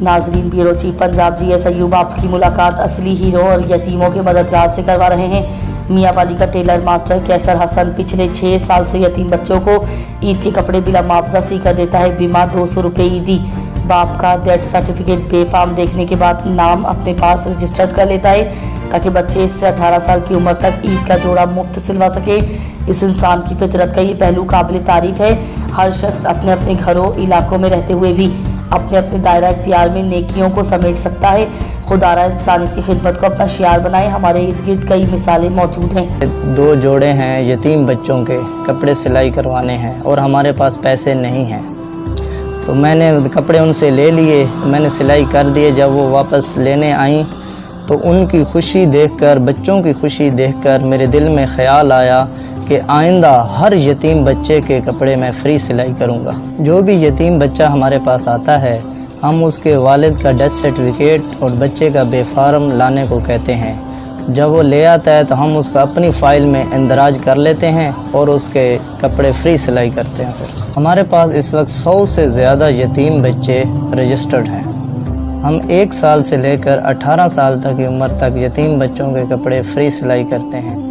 नाजरीन, bureau chief Punjab GS Ayub आपकी मुलाकात असली हीरो और यतीमों के मददगार से करवा रहे हैं। मियांवाली का टेलर मास्टर कैसर हसन पिछले 6 साल से यतीम बच्चों को ईद के कपड़े बिला मुआवजा सी कर देता है। बीमा 200 रुपये ईदी। बाप का डेथ सर्टिफिकेट बेफाम देखने के बाद नाम अपने पास रजिस्टर्ड कर लेता है ताकि बच्चे इससे 18 साल की उम्र तक ईद का जोड़ा मुफ्त सिलवा सके। इस इंसान की फितरत का ये पहलू काबिल तारीफ है। हर शख्स अपने अपने घरों इलाकों में रहते हुए भी अपने अपने दायरा इख्तियार में नेकियों को समेट सकता है। खुदारा इंसानियत की खिदमत को अपना शियार बनाए। हमारे इर्द गिर्द कई मिसालें मौजूद हैं। 2 जोड़े हैं यतीम बच्चों के कपड़े सिलाई करवाने हैं और हमारे पास पैसे नहीं हैं, तो मैंने कपड़े उनसे ले लिए, मैंने सिलाई कर दिए। जब वो वापस लेने आई तो उनकी खुशी देखकर, बच्चों की खुशी देखकर मेरे दिल में ख्याल आया कि आइंदा हर यतीम बच्चे के कपड़े मैं फ्री सिलाई करूंगा। जो भी यतीम बच्चा हमारे पास आता है, हम उसके वालिद का डेथ सर्टिफिकेट और बच्चे का बेफार्म लाने को कहते हैं। जब वो ले आता है तो हम उसका अपनी फ़ाइल में इंदराज कर लेते हैं और उसके कपड़े फ्री सिलाई करते हैं। फिर हमारे पास इस वक्त 100 से ज़्यादा यतीम बच्चे रजिस्टर्ड हैं। हम 1 साल से लेकर 18 साल तक की उम्र तक यतीम बच्चों के कपड़े फ्री सिलाई करते हैं।